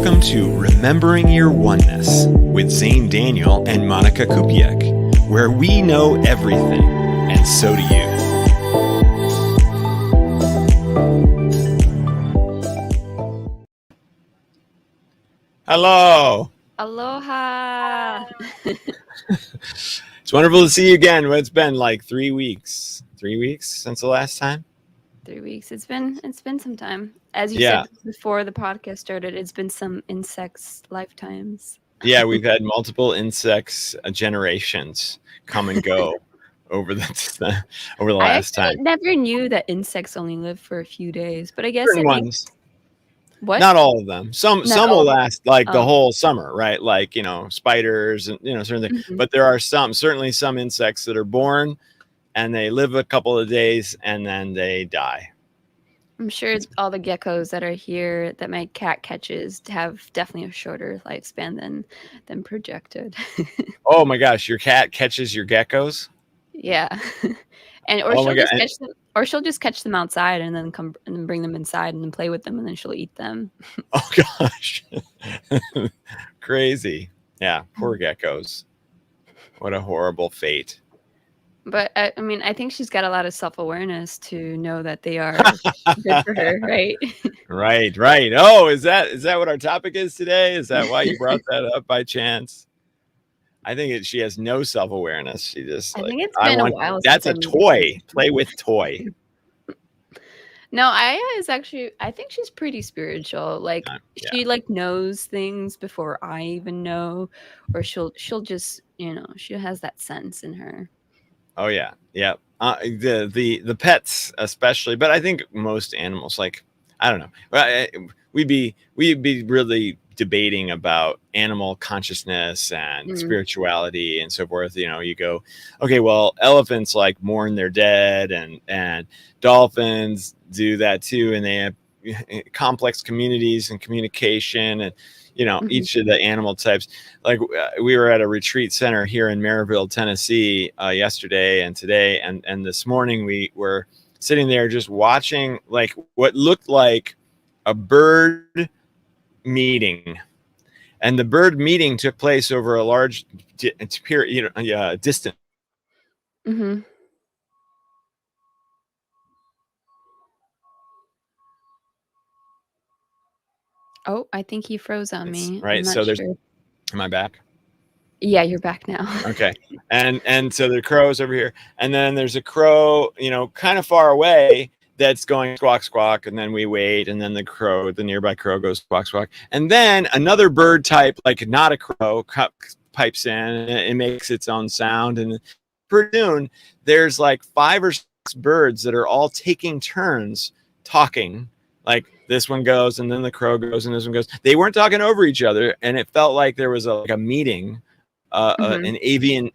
Welcome to Remembering Your Oneness with Zane Daniel and Monica Kupiec, where we know everything, and so do you. Hello. Aloha. It's wonderful to see you again. It's been like 3 weeks. 3 weeks since the last time? 3 weeks. It's been some time. As you Yeah. said before the podcast started, it's been some insects' lifetimes. Yeah, we've had multiple insects generations come and go over the last time. I never knew that insects only live for a few days, but I guess Certain it ones. makes... What? Not all of them. Some will last like the Oh. whole summer, right? Like, spiders and, certain things. Mhm. But there are certainly some insects that are born and they live a couple of days and then they die. I'm sure all the geckos that are here that my cat catches have definitely a shorter lifespan than projected. Oh my gosh, your cat catches your geckos? Yeah. She'll just catch them outside and then come and then bring them inside and then play with them and then she'll eat them. Oh gosh. Crazy. Yeah, poor geckos. What a horrible fate. But I mean, I think she's got a lot of self-awareness to know that they are good for her, right? Right. Oh, is that what our topic is today? Is that why you brought that up by chance? I think she has no self-awareness. She just I think it's been a while. That's a toy. Play with toy. No, I think she's pretty spiritual. Like she knows things before I even know, or she'll just, she has that sense in her. Oh yeah. The pets especially, but I think most animals, like, I don't know. We'd be really debating about animal consciousness and spirituality and so forth. You go, okay, well, elephants like mourn their dead, and dolphins do that too, and they have complex communities and communication, and each of the animal types. Like, we were at a retreat center here in Maryville, Tennessee, yesterday and today, and this morning we were sitting there just watching like what looked like a bird meeting, and the bird meeting took place over a large distance. Mm-hmm. Oh, I think he froze on me. Right. So sure. Am I back? Yeah, you're back now. Okay. And so the crow's over here, and then there's a crow, kind of far away, that's going squawk, squawk, and then we wait, and then the nearby crow goes squawk, squawk, and then another bird type, like not a crow, pipes in, and it makes its own sound, and pretty soon there's like 5 or 6 birds that are all taking turns talking. Like, this one goes, and then the crow goes, and this one goes. They weren't talking over each other, and it felt like there was a meeting, an avian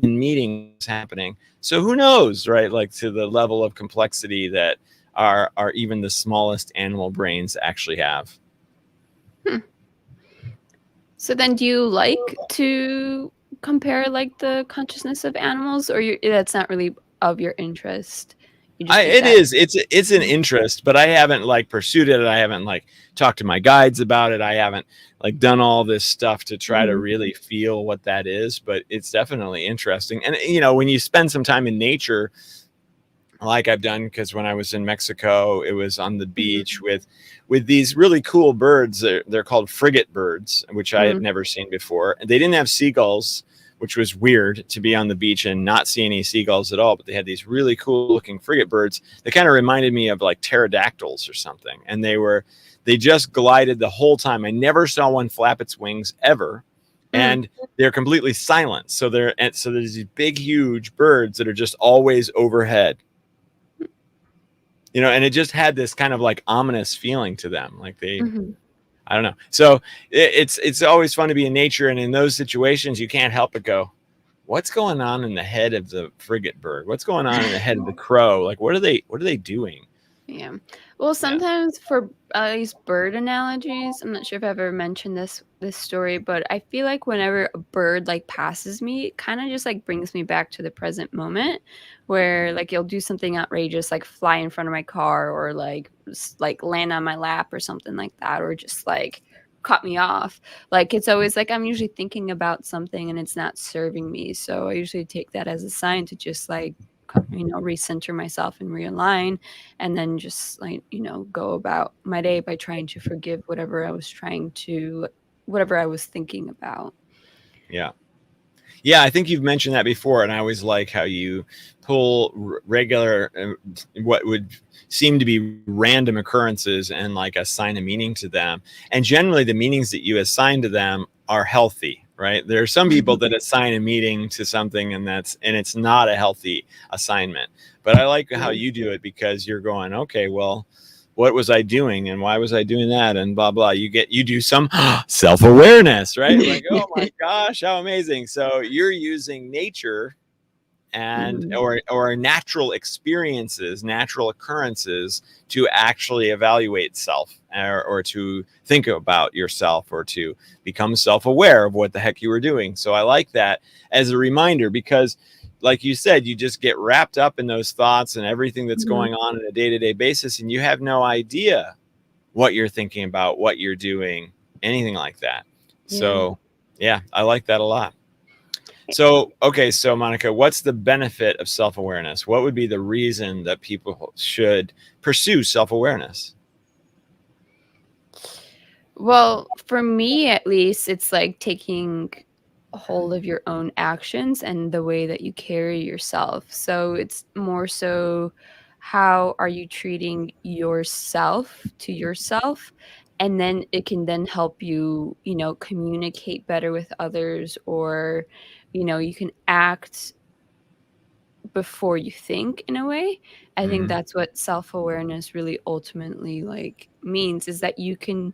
meeting was happening. So who knows, right? Like, to the level of complexity that are even the smallest animal brains actually have. So then, do you like to compare like the consciousness of animals, or that's not really of your interest? It is. It's an interest, but I haven't like pursued it. I haven't like talked to my guides about it. I haven't like done all this stuff to try to really feel what that is, but it's definitely interesting. And when you spend some time in nature, like I've done, because when I was in Mexico, it was on the beach with these really cool birds. They're called frigate birds, which I had never seen before. They didn't have seagulls, which was weird to be on the beach and not see any seagulls at all. But they had these really cool looking frigate birds. They kind of reminded me of like pterodactyls or something. And they just glided the whole time. I never saw one flap its wings ever. And they're completely silent. So there's these big, huge birds that are just always overhead. And it just had this kind of like ominous feeling to them. Like I don't know. So it's always fun to be in nature, and in those situations, you can't help but go, "What's going on in the head of the frigate bird? What's going on in the head of the crow? Like, what are they doing?" Yeah. Well, sometimes for these bird analogies, I'm not sure if I've ever mentioned this story, but I feel like whenever a bird like passes me, it kind of just like brings me back to the present moment, where like you'll do something outrageous, like fly in front of my car, or like land on my lap or something like that, or just like caught me off. Like, it's always like I'm usually thinking about something and it's not serving me. So I usually take that as a sign to just like, recenter myself and realign, and then just like, go about my day by trying to forgive whatever I was thinking about. Yeah. Yeah, I think you've mentioned that before, and I always like how you pull regular, what would seem to be random occurrences, and like assign a meaning to them. And generally, the meanings that you assign to them are healthy, right? There are some people that assign a meaning to something, and it's not a healthy assignment. But I like how Yeah. you do it, because you're going, okay, well, what was I doing and why was I doing that, and blah blah. You do some self-awareness, right? Like, oh my gosh, how amazing. So you're using nature and Mhm. or natural experiences, natural occurrences, to actually evaluate self, or to think about yourself, or to become self-aware of what the heck you were doing. So I like that as a reminder, because like you said, you just get wrapped up in those thoughts and everything that's Mhm. going on a day-to-day basis, and you have no idea what you're thinking about, what you're doing, anything like that. Yeah. So yeah, I like that a lot. So, okay, so Monica, what's the benefit of self awareness? What would be the reason that people should pursue self awareness? Well, for me at least, it's like taking a hold of your own actions and the way that you carry yourself. So it's more so, how are you treating yourself to yourself? And then it can then help you, communicate better with others, or, you can act before you think, in a way. I think Hmm. that's what self-awareness really ultimately like means, is that you can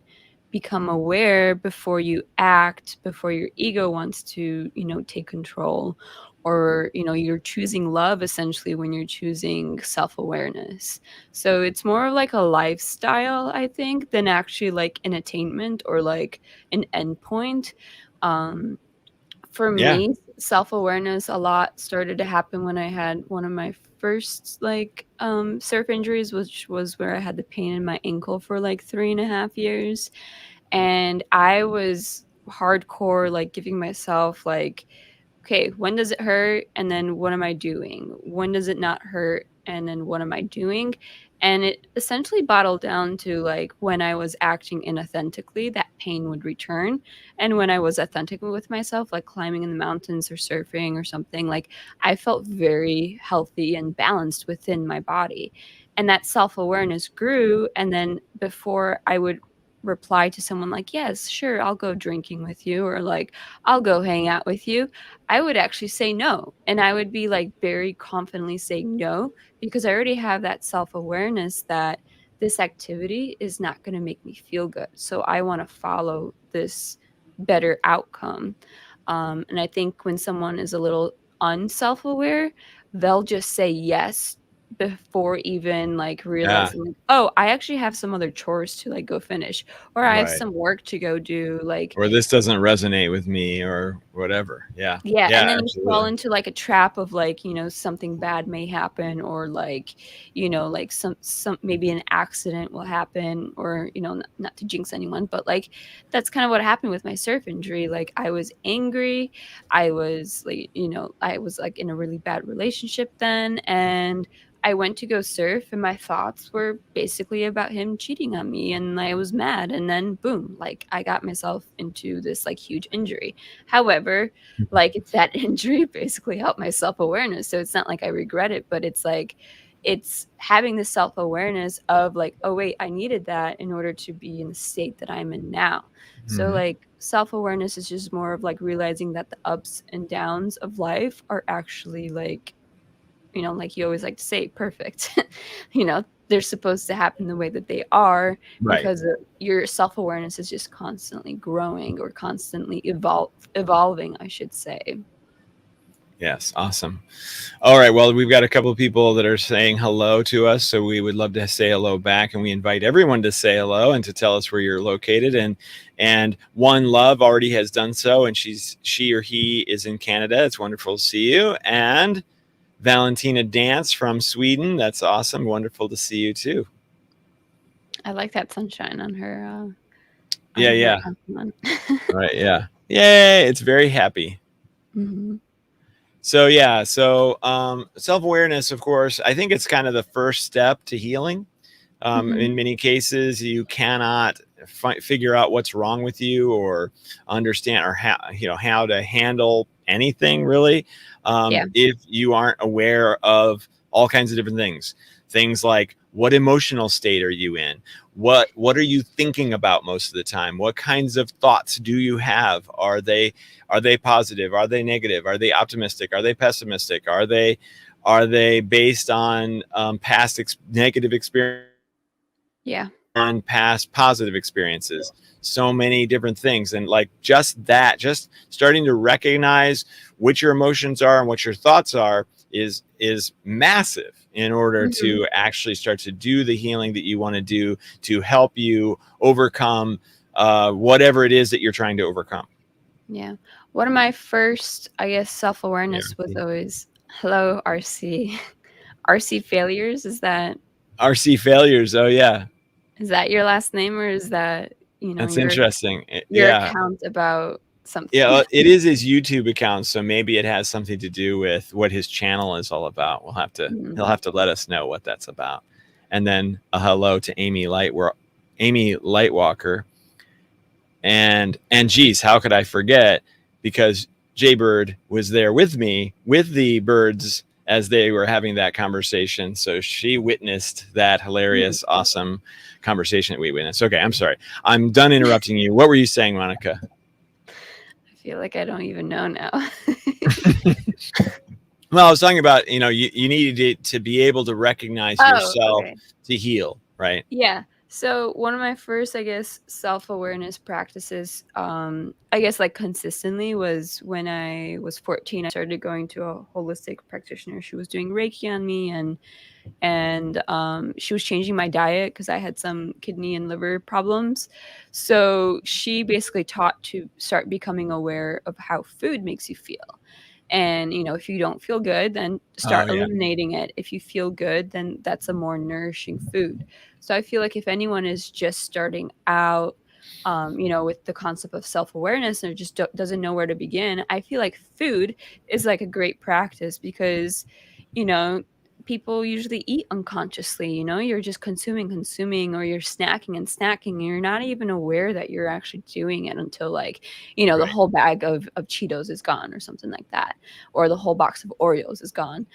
become aware before you act, before your ego wants to, take control, or, you're choosing love essentially when you're choosing self-awareness. So it's more of like a lifestyle, I think, than actually like an attainment or like an endpoint. Um for Yeah. me, self-awareness a lot started to happen when I had one of my first, like, surf injuries, which was where I had the pain in my ankle for, like, 3.5 years, and I was hardcore, like, giving myself, like, okay, when does it hurt? And then what am I doing? When does it not hurt? And then what am I doing? And it essentially bottled down to like when I was acting inauthentically, that pain would return. And when I was authentic with myself, like climbing in the mountains or surfing or something, like I felt very healthy and balanced within my body. And that self awareness grew. And then before I would reply to someone like, yes, sure, I'll go drinking with you, or like, I'll go hang out with you, I would actually say no. And I would be like very confidently saying no, because I already have that self awareness that this activity is not going to make me feel good. So I want to follow this better outcome. And I think when someone is a little unself aware, they'll just say yes before even like Yeah. realizing like, oh, I actually have some other chores to like go finish, or I have Right. some work to go do, like, Or this doesn't resonate with me, or whatever. Yeah. yeah, Yeah, and then you fall absolutely. into, like, a trap of, like, something bad may happen, or, like, like, some maybe an accident will happen, or, not to jinx anyone, but, like, that's kind of what happened with my surf injury. Like, I was angry, I was, like, I was, like, in a really bad relationship then, and I went to go surf, and my thoughts were basically about him cheating on me, and I was mad, and then boom, like, I got myself into this, like, huge injury. However, like, that injury basically helped my self-awareness, so it's not like I regret it, but it's like, it's having the self-awareness of like, "Oh, wait, I needed that in order to be in the state that I'm in now." So, Hmm. like, self-awareness is just more of, like, realizing that the ups and downs of life are actually, like, like you always like to say, perfect. They're supposed to happen the way that they are, Right. because your self-awareness is just constantly growing, or constantly evolving, I should say. Yes. Awesome. All right. Well, we've got a couple of people that are saying hello to us, so we would love to say hello back, and we invite everyone to say hello and to tell us where you're located. And One Love already has done so, and she or he is in Canada. It's wonderful to see you. And Valentina Dance from Sweden. That's awesome. Wonderful to see you too. I like that sunshine on her Yeah, I'm very yeah. happy one. Right, yeah. Yay, it's very happy. Mhm. So yeah, so self-awareness, of course, I think it's kind of the first step to healing. Mhm. In many cases, you cannot figure out what's wrong with you or understand or how to handle anything really Yeah. if you aren't aware of all kinds of different things like what emotional state are you in, what are you thinking about most of the time, what kinds of thoughts do you have, are they positive, are they negative, are they optimistic, are they pessimistic, are they based on past negative experience, Yeah. on past positive experiences, so many different things. And like just starting to recognize what your emotions are and what your thoughts are is massive in order Mhm. to actually start to do the healing that you want to do to help you overcome whatever it is that you're trying to overcome. Yeah. One of my first, I guess, Yeah. self-awareness was always, "Hello, RC." RC Failures, RC failures. Oh yeah, is that your last name, or is that, that's your interesting. your Yeah. account about Yeah, something? it is his YouTube account, so maybe it has something to do with what his channel is all about. He'll Mm. have to let us know what that's about. And then a hello to Amy Lightwalker, and geez, how could I forget? Because Jaybird was there with me with the birds as they were having that conversation, so she witnessed that Mm. hilarious, awesome conversation that we witnessed. Okay, I'm sorry, I'm done interrupting you. What were you saying, Monica? I feel like I don't even know now. Well, I was talking about, you needed to be able to recognize Oh, yourself okay. to heal, right? Yeah. So one of my first, I guess, self-awareness practices, I guess like consistently was when I was 14. I started going to a holistic practitioner. She was doing Reiki on me, and she was changing my diet because I had some kidney and liver problems. So she basically taught to start becoming aware of how food makes you feel. And, if you don't feel good, then Oh start yeah, eliminating it. If you feel good, then that's a more nourishing food. So I feel like if anyone is just starting out, with the concept of self-awareness and just doesn't know where to begin, I feel like food is like a great practice because, you know, people usually eat unconsciously. You're just consuming, or you're snacking and snacking, and you're not even aware that you're actually doing it until, like, the right. whole bag of Cheetos is gone or something like that, or the whole box of Oreos is gone.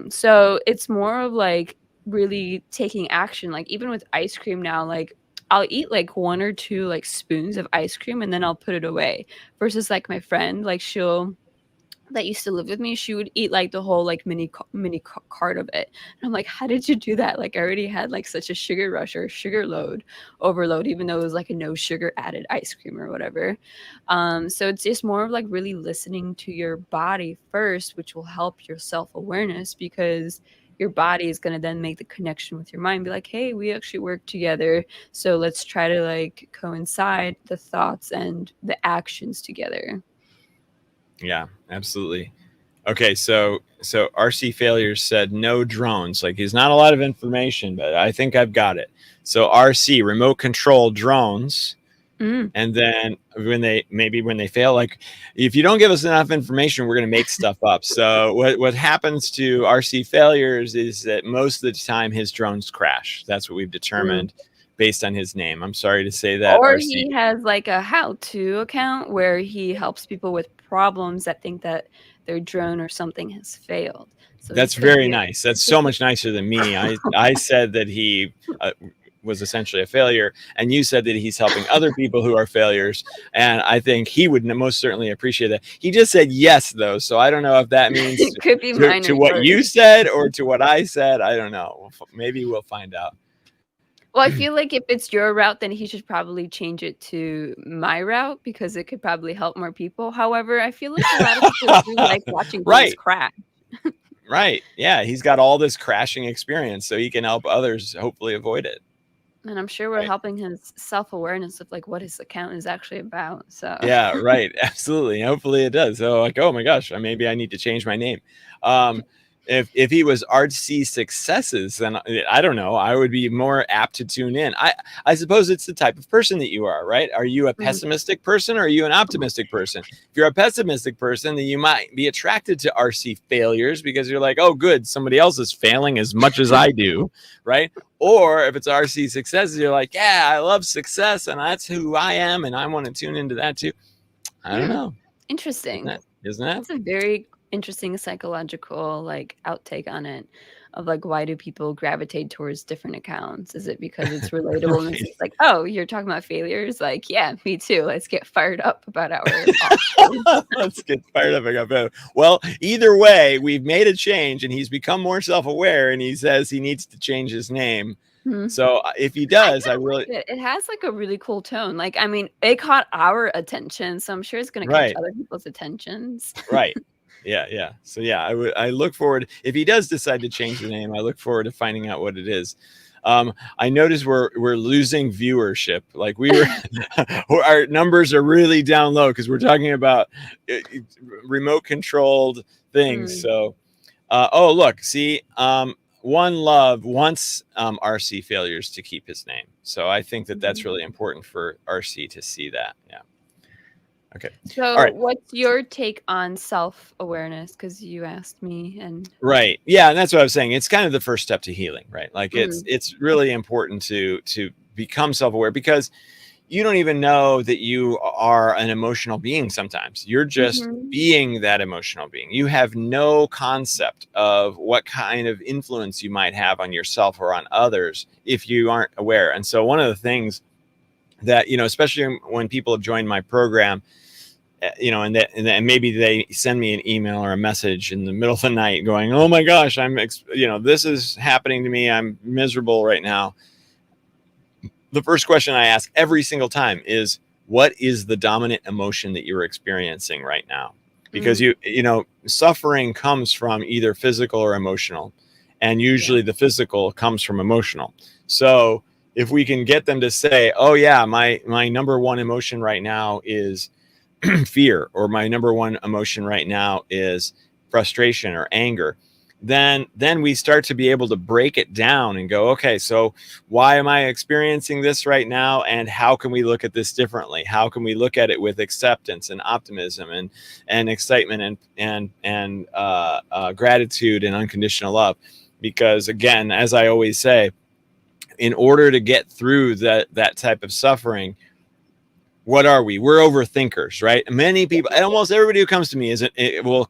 So it's more of like really taking action. Like even with ice cream now, like I'll eat like one or two like spoons of ice cream and then I'll put it away. Versus like my friend, like she'll that used to live with me, she would eat like the whole like cart of it. And I'm like, how did you do that? Like I already had like such a sugar rush or sugar load overload, even though it was like a no sugar added ice cream or whatever. So it's just more of like really listening to your body first, which will help your self awareness because your body is going to then make the connection with your mind, be like, hey, we actually work together, so let's try to like coincide the thoughts and the actions together. Yeah, absolutely. Okay, so RC failures said no drones. Like he's not a lot of information, but I think I've got it. So RC, remote control drones. Mm. And then when they fail, like if you don't give us enough information, we're going to make stuff up. So what happens to RC failures is that most of the time his drones crash. That's what we've Mm. determined based on his name. I'm sorry to say that, Or RC. he has like a how-to account where he helps people with problems that think that their drone or something has failed. So he That's could very be nice. That's so much nicer than me. I said that he was essentially a failure, and you said that he's helping other people who are failures, and I think he would most certainly appreciate that. He just said yes, though, so I don't know if that means it could be to minor what you yours. said or to what I said. I don't know. Maybe we'll find out. Well, I feel like if it's your route, then he should probably change it to my route because it could probably help more people. However, I feel like a lot of people do like watching things Right, crash. right. Yeah, he's got all this crashing experience, so he can help others hopefully avoid it. And I'm sure we're Right. helping his self-awareness of like what his account is actually about. So Yeah, right. Absolutely. Hopefully it does. So like, oh my gosh, maybe I need to change my name. Um, If he was artsy successes, then I don't know. I would be more apt to tune in. I suppose it's the type of person that you are, right? Are you a Mhm. pessimistic person or are you an optimistic person? If you're a pessimistic person, then you might be attracted to RC failures because you're like, oh, good, somebody else is failing as much as I do, right? Or if it's RC successes, you're like, yeah, I love success and that's who I am and I want to tune into that too. I don't Hmm. know. Isn't Interesting. that? Isn't that? That's a very interesting psychological like outtake on it of like why do people gravitate towards different accounts? Is it because it's relatable and it's Right. just like, oh, you're talking about failures? Like, yeah, me too. Let's get fired up about our offspring. Let's get fired up. I got better. Well, either way, we've made a change and he's become more self aware and he says he needs to change his name. Mhm. So if he I does, I kinda really, like it. It has like a really cool tone. Like, I mean, it caught our attention, so I'm sure it's gonna catch right, other people's attentions. right. Yeah, yeah. So yeah, I look forward if he does decide to change the name, I look forward to finding out what it is. I noticed we're losing viewership. Like we were, our numbers are really down low because we're talking about remote controlled things. Mm, So oh, look, see, One Love wants RC failures to keep his name. So I think that that's mhm. really important for RC to see that. Yeah. Okay. All So, right. what's your take on self-awareness? Because you asked me and Right. Yeah, and that's what I was saying. It's kind of the first step to healing, right? Like mm, it's really important to become self-aware because you don't even know that you are an emotional being sometimes. You're just mhm, being that emotional being. You have no concept of what kind of influence you might have on yourself or on others if you aren't aware. And so, one of the things that, especially when people have joined my program, and maybe they send me an email or a message in the middle of the night going, oh my gosh, this is happening to me. I'm miserable right now. The first question I ask every single time is, what is the dominant emotion that you're experiencing right now? Because mm, suffering comes from either physical or emotional, and yeah, usually the physical comes from emotional. So if we can get them to say, oh yeah, my number one emotion right now is fear, or my number one emotion right now is frustration or anger, then we start to be able to break it down and go, okay, so why am I experiencing this right now, and how can we look at this differently? How can we look at it with acceptance and optimism and excitement and gratitude and unconditional love? Because again, as I always say, in order to get through that type of suffering, what are we? We're overthinkers, right? Many people, and almost everybody who comes to me it will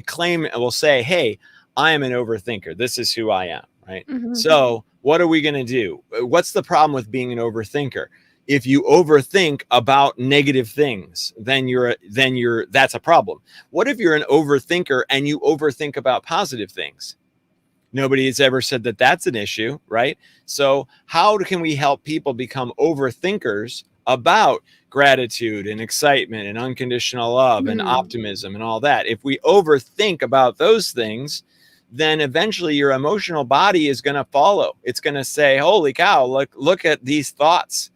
claim, will say, hey, I am an overthinker. This is who I am, right? mhm, So what are we going to do? What's the problem with being an overthinker? If you overthink about negative things, then that's a problem. What if you're an overthinker and you overthink about positive things? Nobody has ever said that that's an issue, right? So how can we help people become overthinkers about gratitude and excitement and unconditional love and mhm, optimism and all that? If we overthink about those things, then eventually your emotional body is going to follow. It's going to say, holy cow, look at these thoughts,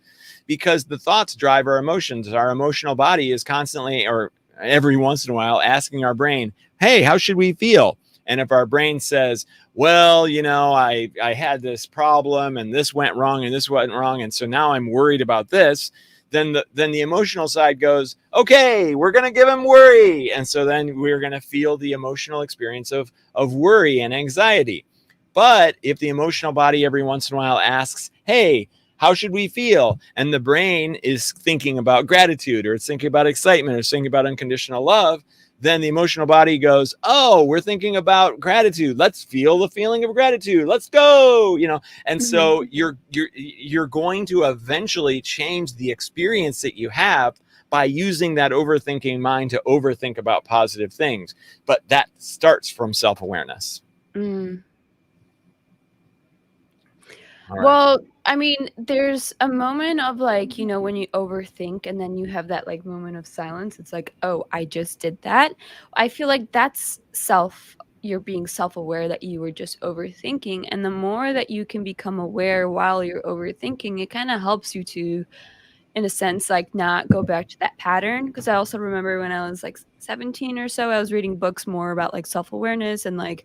because the thoughts drive our emotions. Our emotional body is constantly, or every once in a while, asking our brain, hey, how should we feel? And if our brain says, well, I had this problem and this went wrong and this went wrong, and so now I'm worried about this, then the emotional side goes, okay, we're going to give him worry. And so then we're going to feel the emotional experience of worry and anxiety. But if the emotional body every once in a while asks, hey, how should we feel? And the brain is thinking about gratitude, or it's thinking about excitement, or it's thinking about unconditional love, then the emotional body goes, oh, we're thinking about gratitude. Let's feel the feeling of gratitude. Let's go. And mhm, so you're going to eventually change the experience that you have by using that overthinking mind to overthink about positive things. But that starts from self-awareness. mm. All right. Well, I mean, there's a moment of like, when you overthink and then you have that like moment of silence. It's like, oh, I just did that. I feel like you're being self aware that you were just overthinking. And the more that you can become aware while you're overthinking, it kind of helps you to in a sense, like, not go back to that pattern. Because I also remember when I was, like, 17 or so, I was reading books more about, like, self-awareness and, like,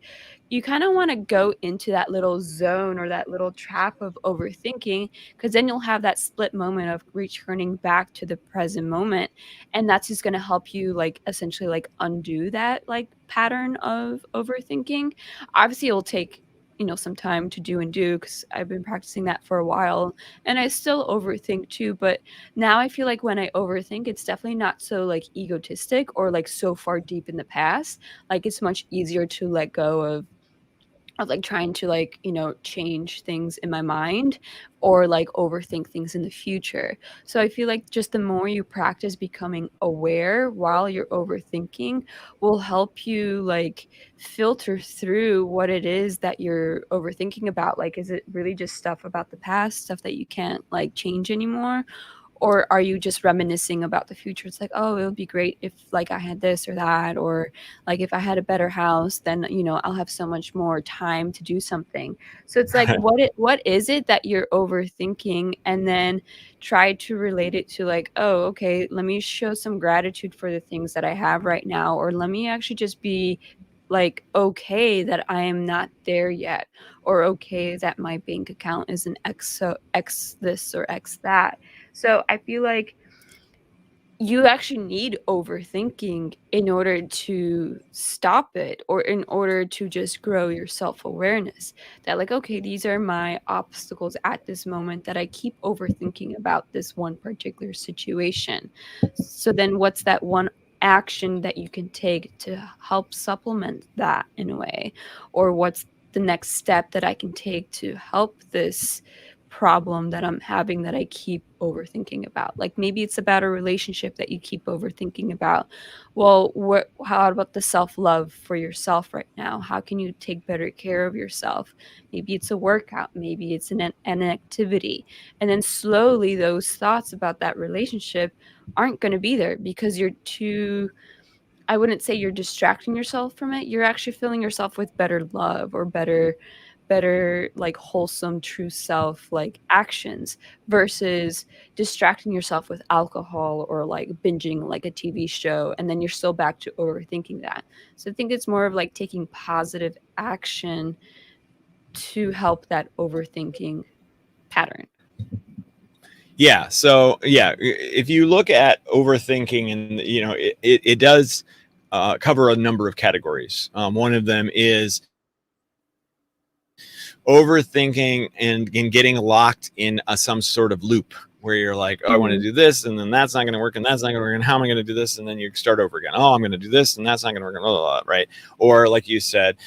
you kinda wanna go into that little zone or that little trap of overthinking, because then you'll have that split moment of returning back to the present moment, and that's just gonna help you, like, essentially, like, undo that, like, pattern of overthinking. Obviously, it'll take, some time to do and do, because 'cause I've been practicing that for a while, and I still overthink too, but now I feel like when I overthink, it's definitely not so, like, egotistic or, like, so far deep in the past. Like, it's much easier to let go of, like, trying to, like, change things in my mind or, like, overthink things in the future. So I feel like just the more you practice becoming aware while you're overthinking will help you, like, filter through what it is that you're overthinking about. Like, is it really just stuff about the past, stuff that you can't, like, change anymore? Or are you just reminiscing about the future? It's like, "Oh, it would be great if, like, I had this or that," or, like, "If I had a better house, then, I'll have so much more time to do something." So it's like, what is it that you're overthinking? And then try to relate it to, like, "Oh, okay, let me show some gratitude for the things that I have right now," or, "Let me actually just be, like, okay that I am not there yet," or, "Okay that my bank account isn't X so X this or X that." So I feel like you actually need overthinking in order to stop it or in order to just grow your self-awareness. That, like, okay, these are my obstacles at this moment that I keep overthinking about this one particular situation. So then what's that one action that you can take to help supplement that in a way? Or what's the next step that I can take to help this problem that I'm having that I keep overthinking about? Like, maybe it's about a relationship that you keep overthinking about. Well, how about the self-love for yourself right now? How can you take better care of yourself? Maybe it's a workout, maybe it's an activity. And then slowly those thoughts about that relationship aren't going to be there because you're too, I wouldn't say you're distracting yourself from it. You're actually filling yourself with better love or better, like, wholesome true self, like, actions versus distracting yourself with alcohol or, like, binging, like, a TV show, and then you're still back to overthinking that. So I think it's more of, like, taking positive action to help that overthinking pattern. Yeah. So yeah, if you look at overthinking, and it does cover a number of categories. One of them is overthinking and getting locked in some sort of loop where you're like, oh, I want to Mhm, do this, and then that's not going to work, and that's not going to work, and how am I going to do this? And then you start over again. Oh, I'm going to do this, and that's not going to work, blah, blah, blah, right? Or like you said,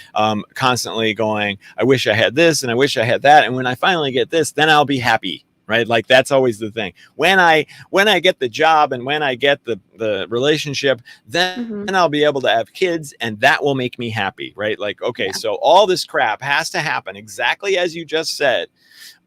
constantly going, I wish I had this, and I wish I had that, and when I finally get this, then I'll be happy. Right, like that's always the thing. When I get the job and when I get the relationship, then mhm, I'll be able to have kids, and that will make me happy. Right, like, okay, yeah, so all this crap has to happen exactly as you just said.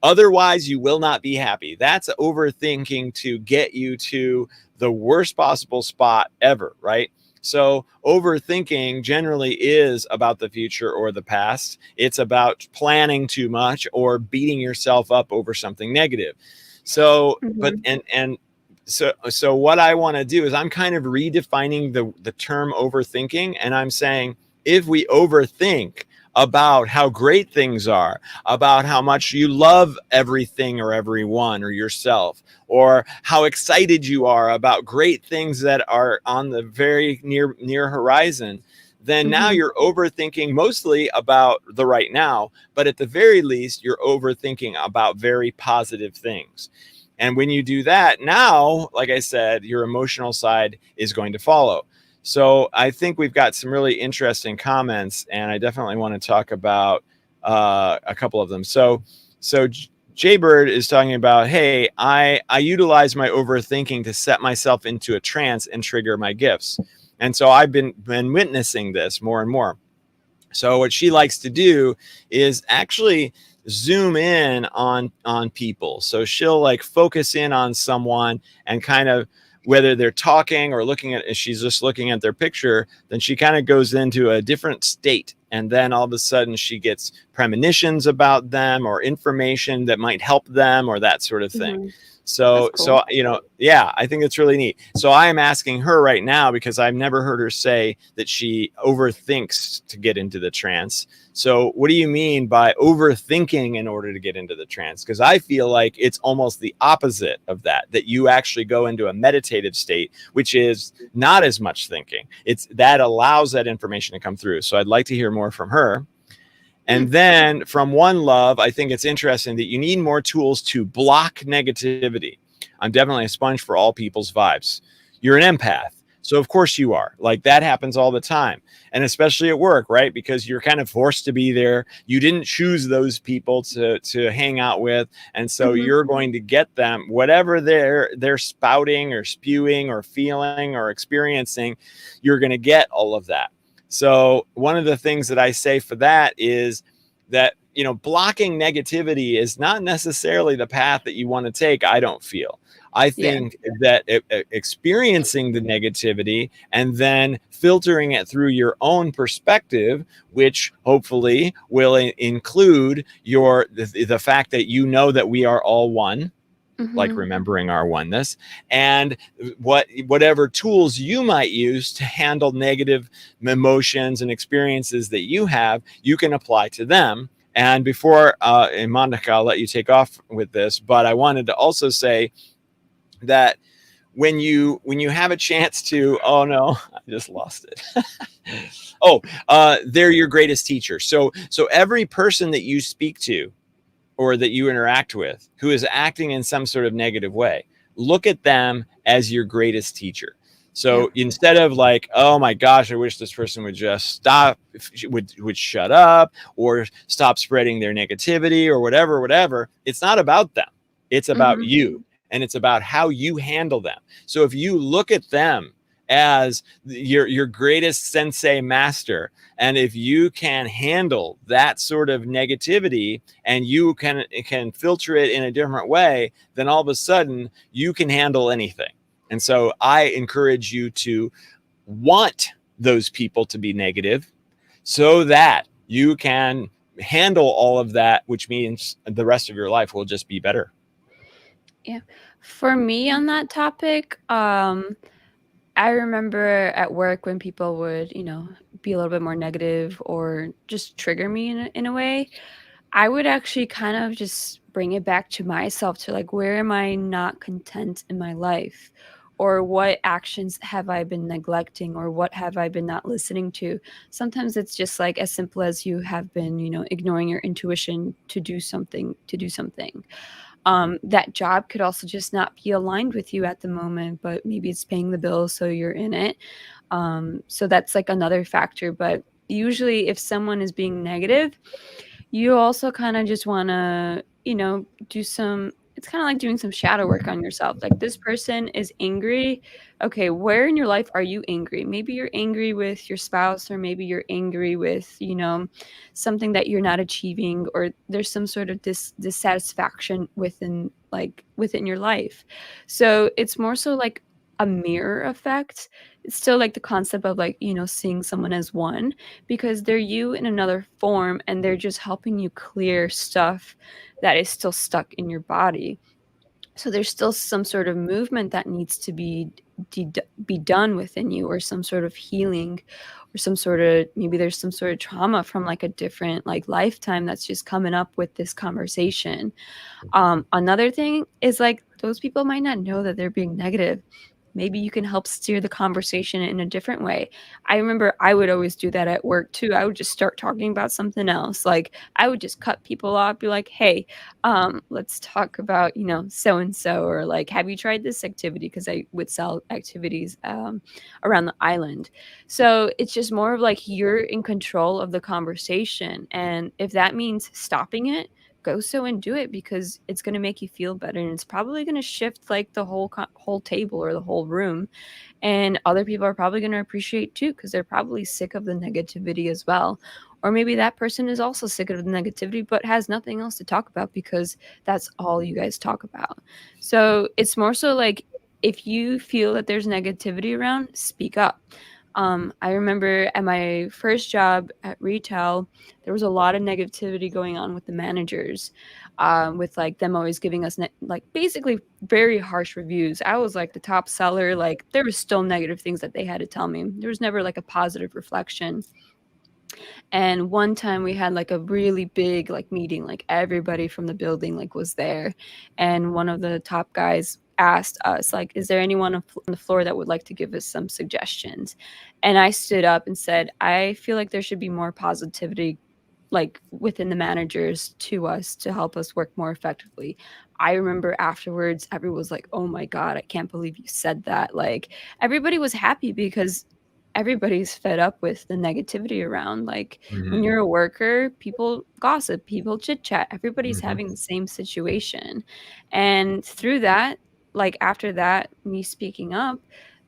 Otherwise, you will not be happy. That's overthinking to get you to the worst possible spot ever, right? So, overthinking generally is about the future or the past. It's about planning too much or beating yourself up over something negative. So, but mhm, and so what I want to do is I'm kind of redefining the term overthinking, and I'm saying if we overthink about how great things are, about how much you love everything or everyone or yourself, or how excited you are about great things that are on the very near horizon, then now mhm, you're overthinking mostly about the right now, but at the very least you're overthinking about very positive things. And when you do that, now, like I said, your emotional side is going to follow. So I think we've got some really interesting comments, and I definitely want to talk about a couple of them. So Jaybird is talking about, hey, I utilize my overthinking to set myself into a trance and trigger my gifts, and so I've been witnessing this more and more. So what she likes to do is actually zoom in on people. So she'll like focus in on someone and kind of, whether they're talking or looking at, if she's just looking at their picture, then she kind of goes into a different state and then all of a sudden she gets premonitions about them or information that might help them or that sort of thing. Mhm. That's So cool. yeah, I think it's really neat. So I am asking her right now because I've never heard her say that she overthinks to get into the trance. So what do you mean by overthinking in order to get into the trance? Because I feel like it's almost the opposite of that, that you actually go into a meditative state, which is not as much thinking. It's that allows that information to come through. So I'd like to hear more from her. Hmm. And then from One Love, I think it's interesting that you need more tools to block negativity. I'm definitely a sponge for all people's vibes. You're an empath. So of course you are. Like that happens all the time. And especially at work, right? Because you're kind of forced to be there. You didn't choose those people to hang out with. And so Mhm. you're going to get them, whatever they're spouting or spewing or feeling or experiencing, you're going to get all of that. So one of the things that I say for that is that, blocking negativity is not necessarily the path that you want to take. I don't feel. I Yeah. think that experiencing the negativity and then filtering it through your own perspective, which hopefully will include the fact that you know that we are all one, like Mhm. remembering our oneness, and whatever tools you might use to handle negative emotions and experiences that you have, you can apply to them. And before and Monica, I'll let you take off with this, but I wanted to also say that when you have a chance to, oh no, I just lost it. Oh, they're your greatest teacher. So every person that you speak to or that you interact with who is acting in some sort of negative way, look at them as your greatest teacher. Yeah. So instead of like, oh my gosh, I wish this person would just stop, would shut up or stop spreading their negativity or whatever, it's not about them. It's about Mhm. you, and it's about how you handle them. So if you look at them as your greatest sensei master, and if you can handle that sort of negativity and you can filter it in a different way, then all of a sudden you can handle anything. And so I encourage you to want those people to be negative so that you can handle all of that, which means the rest of your life will just be better. Yeah. For me on that topic, I remember at work when people would, be a little bit more negative or just trigger me in a way. I would actually kind of just bring it back to myself to like, where am I not content in my life? Or what actions have I been neglecting? Or what have I been not listening to? Sometimes it's just like as simple as you have been, ignoring your intuition to do something, that job could also just not be aligned with you at the moment, but maybe it's paying the bills, so you're in it. So that's like another factor. But usually, if someone is being negative, you also kind of just want to, do some. It's kind of like doing some shadow work on yourself. Like this person is angry. Okay, where in your life are you angry? Maybe you're angry with your spouse, or maybe you're angry with, something that you're not achieving, or there's some sort of dissatisfaction within your life. So it's more so like a mirror effect. It's still like the concept of like, seeing someone as one, because they're you in another form and they're just helping you clear stuff that is still stuck in your body. So there's still some sort of movement that needs to be done within you, or some sort of healing, or some sort of, maybe there's some sort of trauma from like a different like lifetime that's just coming up with this conversation. Another thing is like those people might not know that they're being negative. Maybe you can help steer the conversation in a different way. I remember I would always do that at work too. I would just start talking about something else. Like I would just cut people off, be like, "Hey, let's talk about, so and so," or like, "Have you tried this activity?" Because I would sell activities around the island. So it's just more of like you're in control of the conversation, and if that means stopping it, go so and do it, because it's going to make you feel better, and it's probably going to shift like the whole table or the whole room, and other people are probably going to appreciate too, because they're probably sick of the negativity as well. Or maybe that person is also sick of the negativity but has nothing else to talk about, because that's all you guys talk about. So it's more so like, if you feel that there's negativity around, speak up. I remember at my first job at retail, there was a lot of negativity going on with the managers, with like them always giving us like basically very harsh reviews. I was like the top seller, like there was still negative things that they had to tell me. There was never like a positive reflection. And one time we had like a really big like meeting, like everybody from the building like was there, and one of the top guys asked us like, is there anyone on the floor that would like to give us some suggestions? And I stood up and said, I feel like there should be more positivity like within the managers to us to help us work more effectively. I remember afterwards everyone was like, oh my god, I can't believe you said that. Like everybody was happy because everybody's fed up with the negativity around. Like when Mhm. you're a worker, people gossip, people chit chat, everybody's Mhm. having the same situation. And through that, like after that, me speaking up,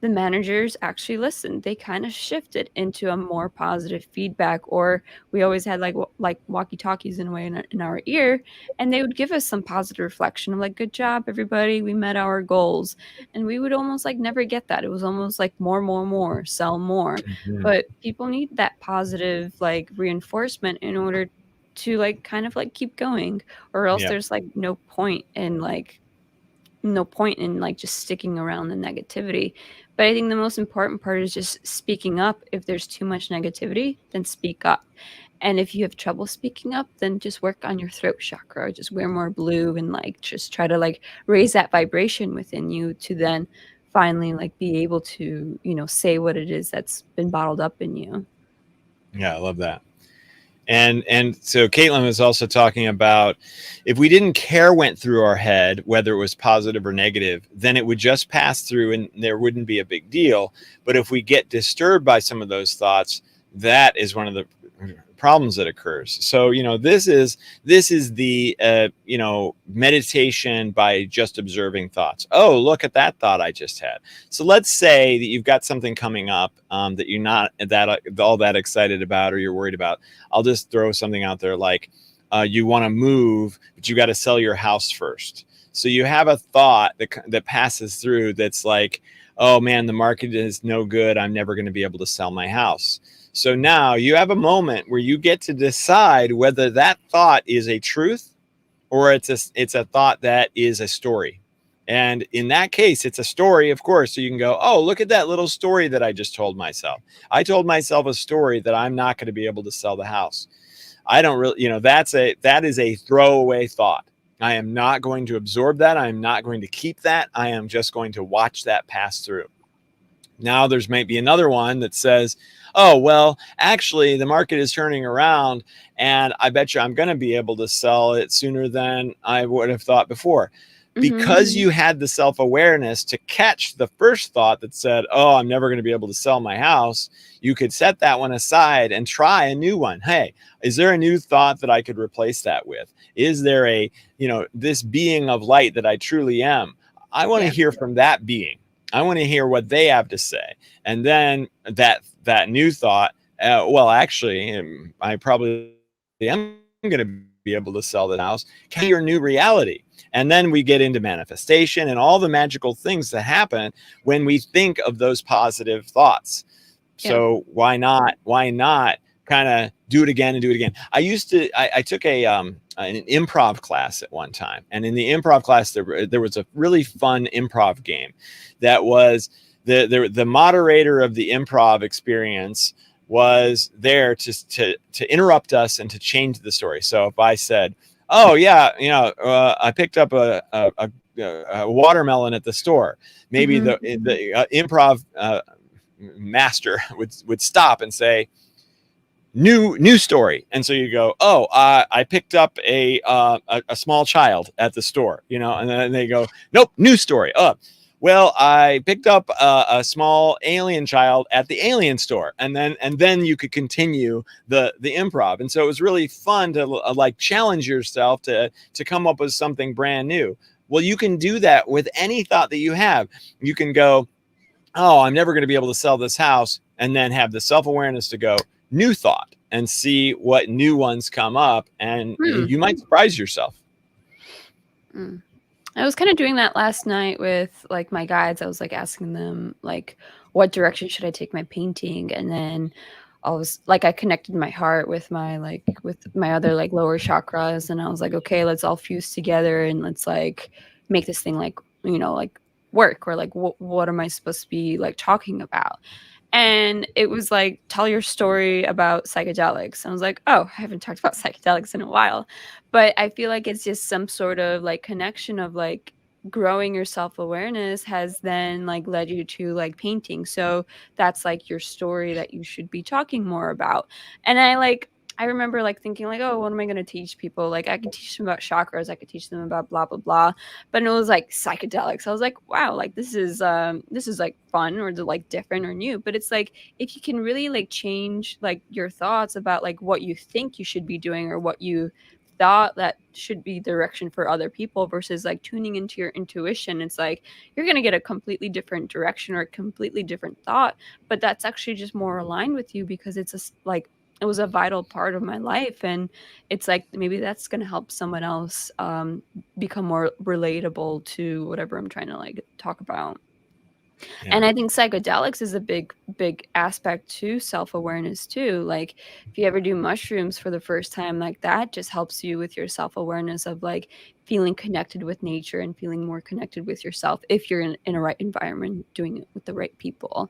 the managers actually listened. They kind of shifted into a more positive feedback, or we always had like walkie talkies in a way in our ear, and they would give us some positive reflection of like, good job everybody, we met our goals. And we would almost like never get that. It was almost like more, sell more. Mhm. But people need that positive like reinforcement in order to like kind of like keep going, or else Yep. there's like no point in like just sticking around the negativity. But I think the most important part is just speaking up. If there's too much negativity, then speak up. And if you have trouble speaking up, then just work on your throat chakra. Just wear more blue and like just try to like raise that vibration within you to then finally like be able to, say what it is that's been bottled up in you. Yeah, I love that. And so Caitlin was also talking about if we didn't care went through our head, whether it was positive or negative, then it would just pass through and there wouldn't be a big deal. But if we get disturbed by some of those thoughts, that is one of the problems that occurs. So this is the meditation by just observing thoughts. Oh, look at that thought I just had. So let's say that you've got something coming up that you're not that all that excited about or you're worried about. I'll just throw something out there like you want to move, but you got to sell your house first. So you have a thought that passes through that's like, oh man, the market is no good. I'm never going to be able to sell my house. So now you have a moment where you get to decide whether that thought is a truth or it's a thought that is a story. And in that case, it's a story, of course. So you can go, oh, look at that little story that I just told myself. I told myself a story that I'm not going to be able to sell the house. I don't really, that is a throwaway thought. I am not going to absorb that. I am not going to keep that. I am just going to watch that pass through. Now there's maybe another one that says, oh, well, actually the market is turning around and I bet you I'm going to be able to sell it sooner than I would have thought before. Mm-hmm. Because you had the self-awareness to catch the first thought that said, oh, I'm never going to be able to sell my house, you could set that one aside and try a new one. Hey, is there a new thought that I could replace that with? Is there this being of light that I truly am? I want to Yeah. hear from that being. I want to hear what they have to say. And then that new thought, well, actually, I probably am going to be able to sell the house. Can your new reality? And then we get into manifestation and all the magical things that happen when we think of those positive thoughts. Yeah. So why not kind of do it again and do it again? I took an improv class at one time, and in the improv class there was a really fun improv game that was the moderator of the improv experience was there to interrupt us and to change the story. So if I said, oh yeah, I picked up a watermelon at the store, maybe Mm-hmm. the improv master would stop and say, new story. And so you go, oh, I picked up a small child at the store, and then they go, nope, new story. Well, I picked up a small alien child at the alien store, and then you could continue the improv. And so it was really fun to like challenge yourself to come up with something brand new. Well, you can do that with any thought that you have. You can go, oh, I'm never going to be able to sell this house, and then have the self-awareness to go, new thought, and see what new ones come up, and Hmm. you might surprise yourself. I was kind of doing that last night with like my guides. I was like asking them like, what direction should I take my painting? And then I was like, I connected my heart with my other like lower chakras, and I was like, okay, let's all fuse together and let's like make this thing like, like work, or like what am I supposed to be like talking about? And it was like, tell your story about psychedelics. And I was like, oh, I haven't talked about psychedelics in a while. But I feel like it's just some sort of like connection of like growing your self-awareness has then like led you to like painting. So that's like your story that you should be talking more about. And I remember like thinking like, oh, what am I going to teach people? Like I could teach them about chakras, I could teach them about blah blah blah, but it was like psychedelics. I was like, wow, like this is like fun or like different or new. But it's like if you can really like change like your thoughts about like what you think you should be doing or what you thought that should be direction for other people versus like tuning into your intuition, it's like you're going to get a completely different direction or a completely different thought, but that's actually just more aligned with you because it's like it was a vital part of my life, and it's like maybe that's going to help someone else become more relatable to whatever I'm trying to like talk about. Yeah. And I think psychedelics is a big aspect to self-awareness too. Like if you ever do mushrooms for the first time, like that just helps you with your self-awareness of like feeling connected with nature and feeling more connected with yourself if you're in a right environment doing it with the right people.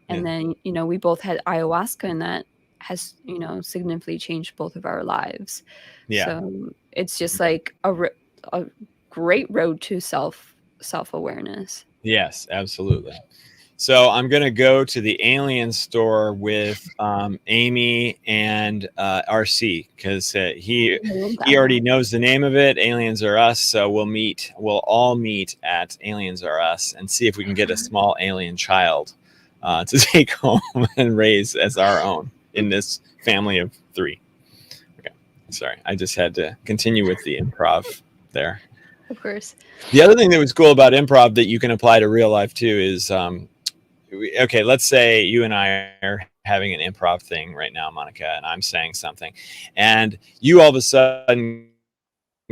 Yeah. And then, we both had ayahuasca, and that has, significantly changed both of our lives. Yeah. So it's just like a great road to self-awareness. Yes, absolutely. So I'm gonna go to the alien store with Amy and RC because he already knows the name of it. Aliens Are Us. So we'll all meet at Aliens Are Us and see if we can get a small alien child to take home and raise as our own in this family of 3. Okay, sorry, I just had to continue with the improv there. Of course. The other thing that was cool about improv that you can apply to real life too is okay, let's say you and I are having an improv thing right now, Monica, and I'm saying something, and you all of a sudden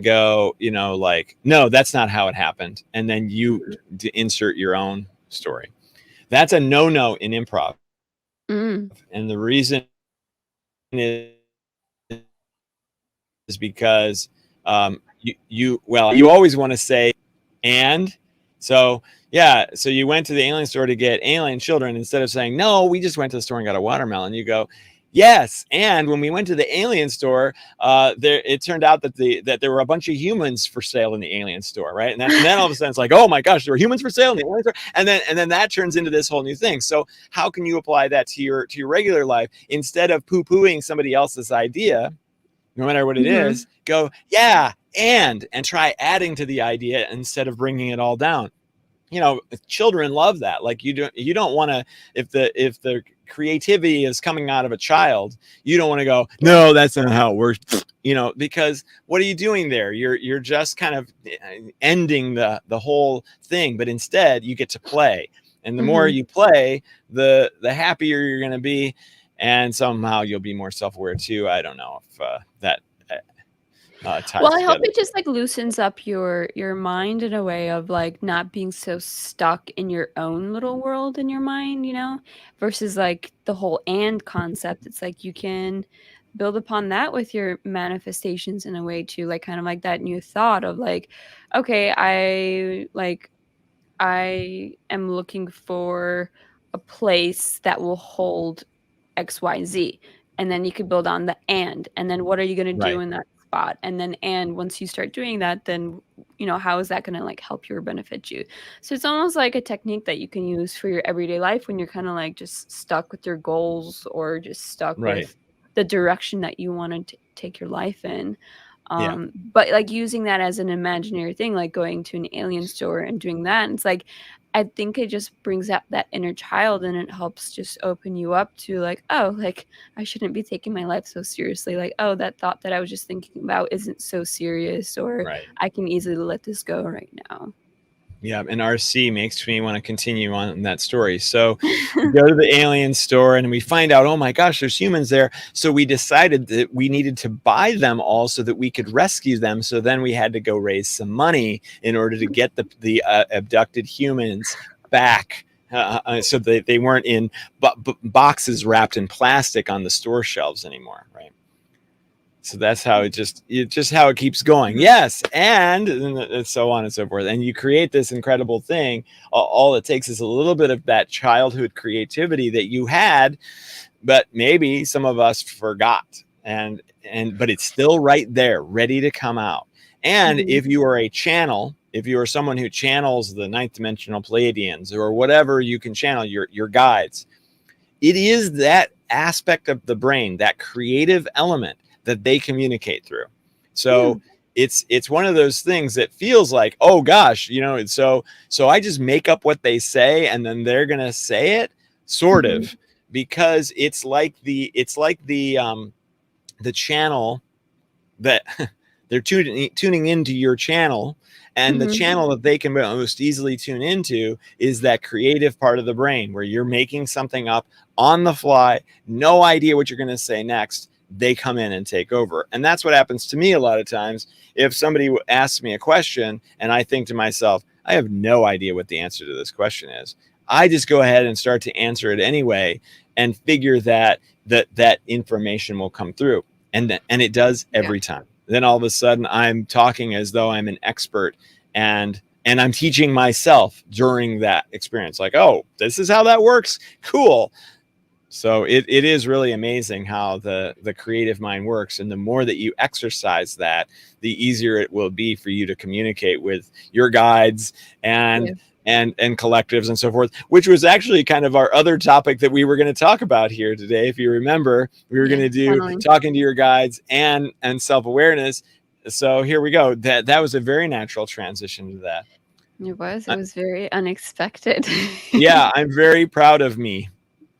go, like, no, that's not how it happened. And then you insert your own story. That's a no-no in improv. Mm. And the reason is because you always want to say, and so you went to the alien store to get alien children. Instead of saying, no, we just went to the store and got a watermelon, you go, yes, and when we went to the alien store, it turned out that there were a bunch of humans for sale in the alien store, right? And then all of a sudden it's like, oh my gosh, there were humans for sale in the alien store, and then that turns into this whole new thing. So how can you apply that to your regular life? Instead of poo-pooing somebody else's idea, no matter what it is, go, yeah, and try adding to the idea instead of bringing it all down. Children love that. Like you don't want to, if the creativity is coming out of a child, you don't want to go, no, that's not how it works, because what are you doing there? You're just kind of ending the whole thing, but instead you get to play. And the more you play, the happier you're going to be. And somehow you'll be more self-aware too. I don't know if that ties well, I hope together. it just like loosens up your mind in a way of like not being so stuck in your own little world in your mind, versus like the whole and concept. It's like you can build upon that with your manifestations in a way too, like kind of like that new thought of like, okay, I am looking for a place that will hold XYZ. And then you could build on the and then what are you going to do Right. in that spot? And then, and once you start doing that, then, how is that going to like help you or benefit you? So it's almost like a technique that you can use for your everyday life when you're kind of like just stuck with your goals or just stuck Right. with the direction that you want to take your life in. Yeah. But like using that as an imaginary thing, like going to an alien store and doing that, and it's like I think it just brings out that inner child, and it helps just open you up to like, oh, like I shouldn't be taking my life so seriously. Like, oh, that thought that I was just thinking about isn't so serious, or Right. I can easily let this go right now. Yeah, and RC makes me want to continue on that story. So we go to the alien store and we find out, oh my gosh, there's humans there. So we decided that we needed to buy them all so that we could rescue them. So then we had to go raise some money in order to get the abducted humans back So they weren't in boxes wrapped in plastic on the store shelves anymore, right? So that's how it just how it keeps going. Yes, and so on and so forth. And you create this incredible thing. All it takes is a little bit of that childhood creativity that you had, but maybe some of us forgot. And but it's still right there, ready to come out. And Mhm. if you are a channel, if you are someone who channels the ninth dimensional Pleiadians or whatever you can channel, your guides, it is that aspect of the brain, that creative element that they communicate through. Yeah. So it's one of those things that feels like, oh gosh, so I just make up what they say and then they're gonna say it, sort Mhm. of, because it's like the channel that they're tuning into your channel, and the Mhm. channel that they can most easily tune into is that creative part of the brain where you're making something up on the fly, no idea what you're going to say next. They come in and take over. And that's what happens to me a lot of times. If somebody asks me a question and I think to myself, I have no idea what the answer to this question is, I just go ahead and start to answer it anyway and figure that information will come through. And it does Yeah. every time. Then all of a sudden I'm talking as though I'm an expert, and I'm teaching myself during that experience, like, oh, this is how that works, cool. So it is really amazing how the creative mind works, and the more that you exercise that, the easier it will be for you to communicate with your guides and Yeah. and collectives and so forth, which was actually kind of our other topic that we were going to talk about here today. If you remember, we were going Yeah. to do Channeling. talking to your guides and self-awareness. So here we go. That was a very natural transition to that. It was. It Uh, was very unexpected. yeah, I'm very proud of me.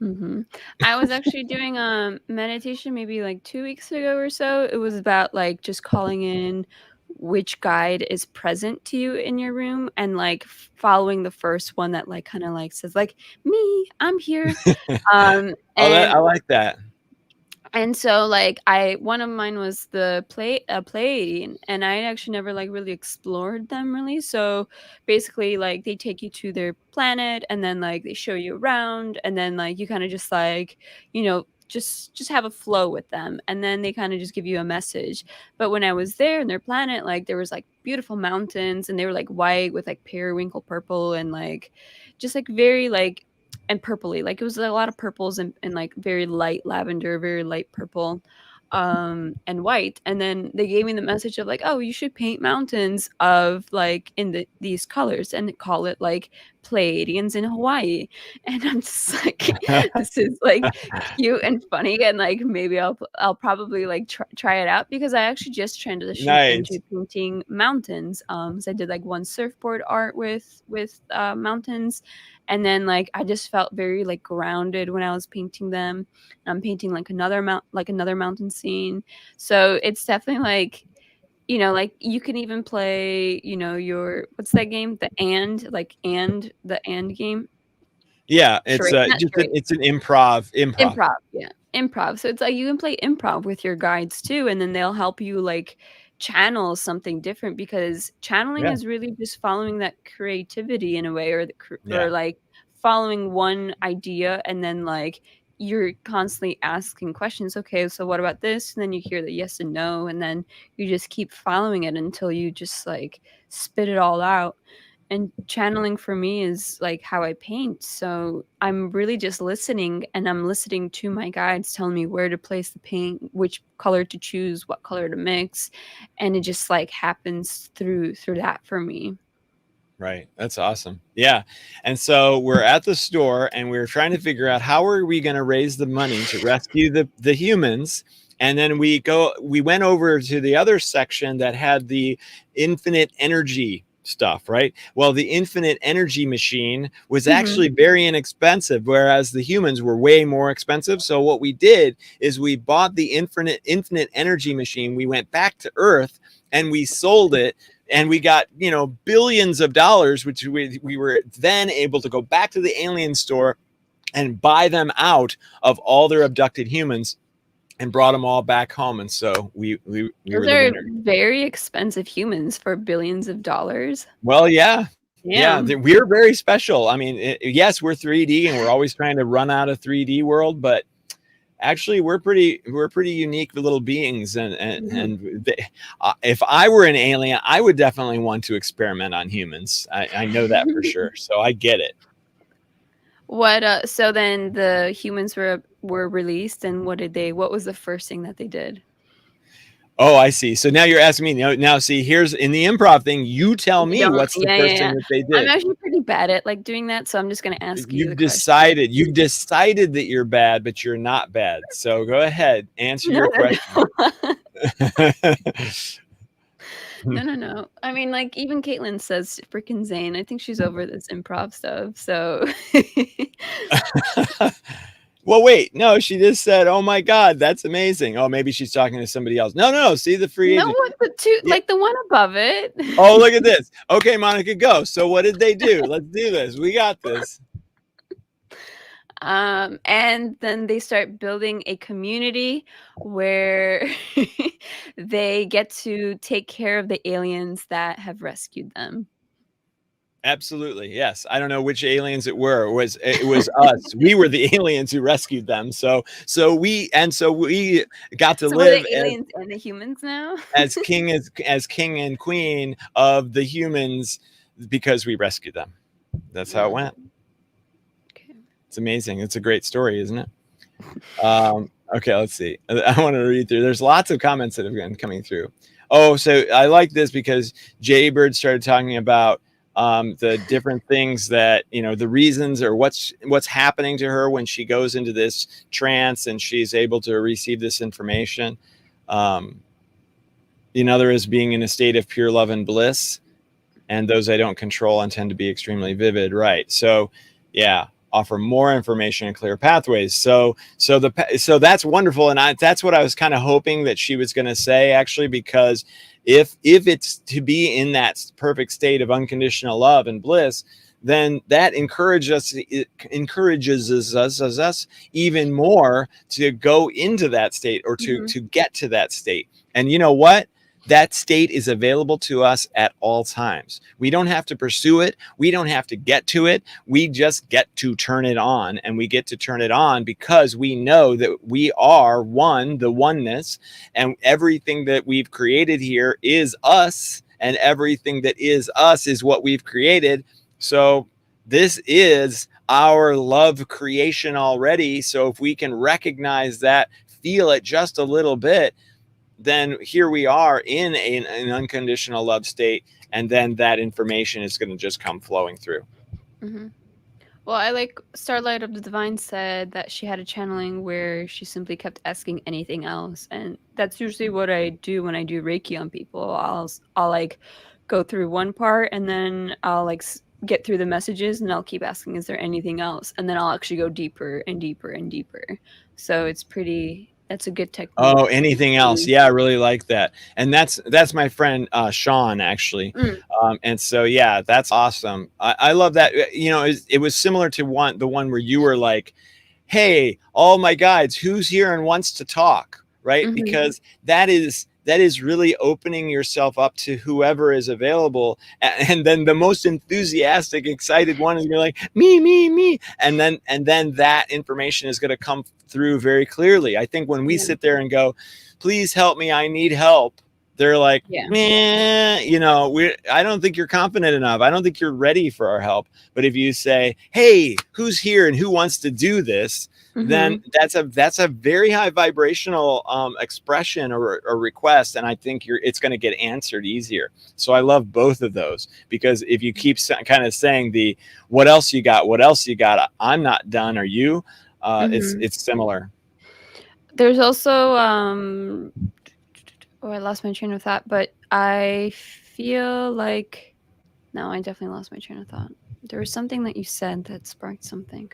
Mhm. I was actually doing a meditation maybe like 2 weeks ago or so. It was about, like, just calling in which guide is present to you in your room and, like, following the first one that, like, kinda, like, says, like, "Me, I'm here." Oh, that And I like that. so, like, I one of mine was the Pleiadian, and I actually never, like, really explored them really, so, basically, like, they take you to their planet, and then, like, they show you around, and then, like, you kinda just, like, just have a flow with them, and then they kinda just give you a message. But when I was there in their planet, like, there was, like, beautiful mountains, and they were, like, white with, like, periwinkle purple and, like, just, like, very, like and purpley, like, it was a lot of purples and, like, very light lavender, very light purple, and white, and then they gave me the message of, like, "Oh, you should paint mountains of, like, in these colors and call it, like, Pleiadians in Hawaii." And I'm just like, "This is, like, cute and funny, and, like, maybe I'll probably, like, try it out," because I actually just transitioned into Nice. painting mountains, so I did, like, one surfboard art with mountains, and then, like, I just felt very, like, grounded when I was painting them. I'm painting, like, another mountain scene. So, it's definitely, like, like, you can even play, your what's that game? The and game? Yeah, it's Charade, not just charade. it's an improv. Improv, yeah, improv. So it's like you can play improv with your guides too, and then they'll help you, like, channel something different because channeling Yeah, is really just following that creativity in a way or yeah, like, following one idea and then, like, you're constantly asking questions, "Okay, so what about this?" And then you hear the yes and no, and then you just keep following it until you just, like, spit it all out. And channeling for me is, like, how I paint, so I'm really just listening, and I'm listening to my guides telling me where to place the paint, which color to choose, what color to mix, and it just, like, happens through that for me. right. That's awesome. Yeah, and so we're at the store, and we're trying to figure out how are we gonna raise the money to rescue the humans, and then we went over to the other section that had the infinite energy stuff, right? Well, the infinite energy machine was Mhm. actually very inexpensive, whereas the humans were way more expensive. So what we did is we bought the infinite energy machine. We went back to Earth and we sold it, and we got billions of dollars, which we were then able to go back to the alien store and buy them out of all their abducted humans and brought them all back home. And so we Those were the are winner. very expensive humans for billions of dollars. Well, yeah, Yeah, Damn. we're very special. I mean, yes, we're 3D and we're always trying to run out of 3D world, but actually we're pretty unique little beings. Mhm. If I were an alien, I would definitely want to experiment on humans. I know that for sure. So I get it. So then the humans were released, and what was the first thing that they did? Oh, I see. So now you're asking me. Now see, here's in the improv thing, you tell You me don't what's the Yeah, first yeah, thing yeah. that they I'm did. actually pretty bad at, like, doing that, so I'm just gonna ask you the You've question. decided you've decided that you're bad, but you're not bad. So go ahead, answer No, your no, question. no. No, no, no. I mean, like, even Caitlin says freaking Zane. I think she's over this improv stuff, so Well, wait, no, she just said, "Oh my God, that's amazing." Oh, maybe she's talking to somebody else. No, no, see the free No, agent. what the 2 Yeah. like, the one above it. Oh, look at this. Okay, Monica, go. So what did they do? Let's do this. We got this. And then they start building a community where they get to take care of the aliens that have rescued them. Absolutely, yes. I don't know which aliens it were. It was us. We were the aliens who rescued them. So we got to So we're live the aliens and the humans now? as king and queen of the humans because we rescued them. That's how it went. Okay. It's amazing. It's a great story, isn't it? Okay, let's see. I want to read through. There's lots of comments that have been coming through. Oh, so I like this because Jaybird started talking about the different things that the reasons or what's happening to her when she goes into this trance and she's able to receive this information. Another is being in a state of pure love and bliss, and those I don't control and tend to be extremely vivid. Right. So, yeah, offer more information and clear pathways. So that's wonderful, and that's what I was kind of hoping that she was going to say, actually, because if it's to be in that perfect state of unconditional love and bliss, then that encourages us even more to go into that state or to Mhm, get to that state. And you know what? That state is available to us at all times. We don't have to pursue it. We don't have to get to it. We just get to turn it on, and we get to turn it on because we know that we are one, the oneness, and everything that we've created here is us, and everything that is us is what we've created. So this is our love creation already. So if we can recognize that, feel it just a little bit, then here we are in an unconditional love state, and then that information is going to just come flowing through. mhm. Well, I like Starlight of the Divine said that she had a channeling where she simply kept asking anything else, and that's usually what I do when I do Reiki on people. I'll like go through one part, and then I'll like get through the messages, and I'll keep asking, is there anything else? And then I'll actually go deeper and deeper and deeper. So that's a good technique Oh, for me anything else? to. Yeah, I really like that. And that's my friend Sean, actually. Mm, And so yeah, that's awesome. I love that. It was similar to the one where you were like, hey, all my guides, who's here and wants to talk, right? mhm, Because that is really opening yourself up to whoever is available. And then the most enthusiastic, excited one is going to be like, me. And then that information is going to come through very clearly. I think when we yeah, sit there and go, please help me, I need help, they're like, yeah, man, I don't think you're confident enough. I don't think you're ready for our help. But if you say, hey, who's here and who wants to do this, then mhm, that's a very high vibrational expression or request, and I think it's going to get answered easier. So I love both of those, because if you keep kind of saying the what else you got, I'm not done, are you? mhm. It's similar. There's also, oh, I lost my train of thought, but I feel like no, I definitely lost my train of thought. There was something that you said that sparked something.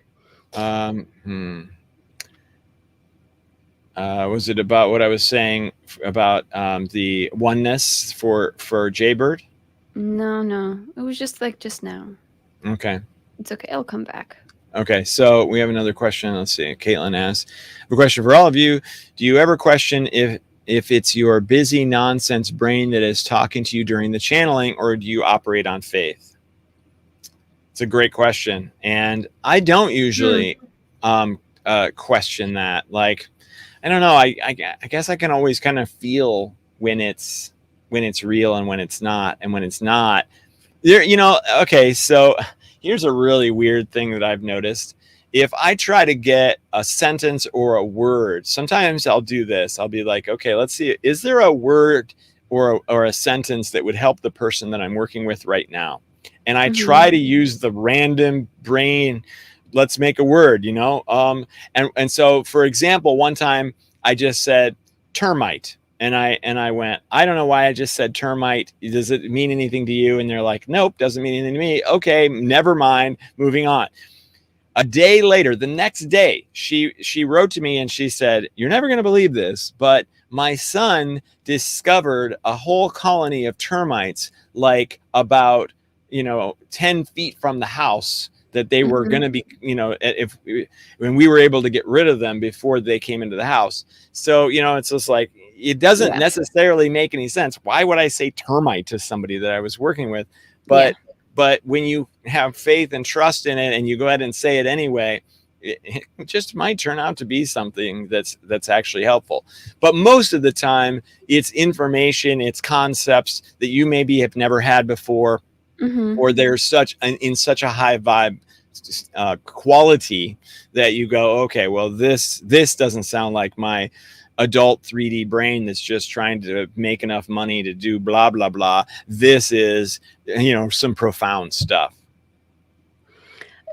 Um, hmm. Was it about what I was saying about the oneness for Jaybird? No, no, it was just like just now. Okay. It's okay, it'll come back. Okay, so we have another question. Let's see. Caitlin asks, a question for all of you. Do you ever question if it's your busy nonsense brain that is talking to you during the channeling, or do you operate on faith? It's a great question, and I don't Hmm. usually question that. Like, I don't know. I guess I can always kind of feel when it's real and when it's not, and when it's not. There, okay, so here's a really weird thing that I've noticed. If I try to get a sentence or a word, sometimes I'll do this. I'll be like, okay, let's see, is there a word or a sentence that would help the person that I'm working with right now? And I Hmm. try to use the random brain, let's make a word, and so for example, one time I just said termite, and I went, I don't know why I just said termite. Does it mean anything to you? And they're like, nope, doesn't mean anything to me. Okay, never mind, moving on. A day later, the next day, she wrote to me and she said, you're never going to believe this, but my son discovered a whole colony of termites, like about 10 feet from the house, that they were Hmm. going to be, if when we were able to get rid of them before they came into the house. So it's just like, it doesn't Yeah. necessarily make any sense. Why would I say termite to somebody that I was working with? Yeah. But when you have faith and trust in it and you go ahead and say it anyway, it just might turn out to be something that's actually helpful. But most of the time, it's information, it's concepts that you maybe have never had before, Hmm. or they're in such a high vibe quality that you go, okay, well, this doesn't sound like my adult 3D brain that's just trying to make enough money to do blah blah blah. This is some profound stuff.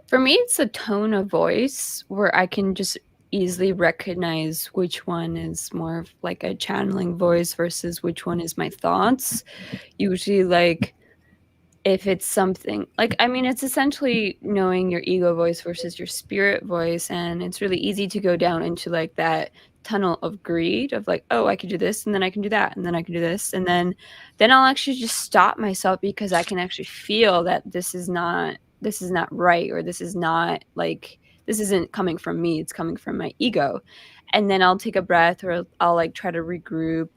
For me, it's a tone of voice where I can just easily recognize which one is more of like a channeling voice versus which one is my thoughts. Usually, like, if it's something like, I mean, it's essentially knowing your ego voice versus your spirit voice, and it's really easy to go down into like that tunnel of greed of like, oh, I could do this and then I can do that and then I can do this, and then I'll actually just stop myself because I can actually feel that this is not right, or this is not like, this isn't coming from me, it's coming from my ego. And then I'll take a breath, or I'll like try to regroup,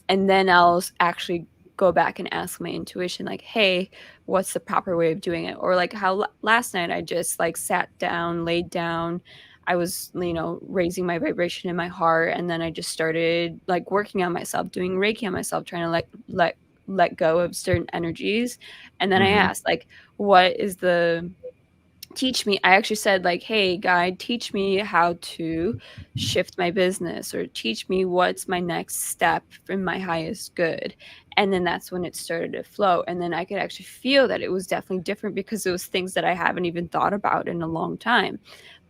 and then I'll actually go back and ask my intuition, like, hey, what's the proper way of doing it? Or like how last night I just like sat down, laid down, I was, raising my vibration in my heart, and then I just started like working on myself, doing Reiki on myself, trying to let go of certain energies. And then I Mm-hmm. asked, like, what is the teach me, I actually said, like, hey guide, teach me how to shift my business, or teach me what's my next step for my highest good. And then that's when it started to flow, and then I could actually feel that it was definitely different because it was things that I haven't even thought about in a long time.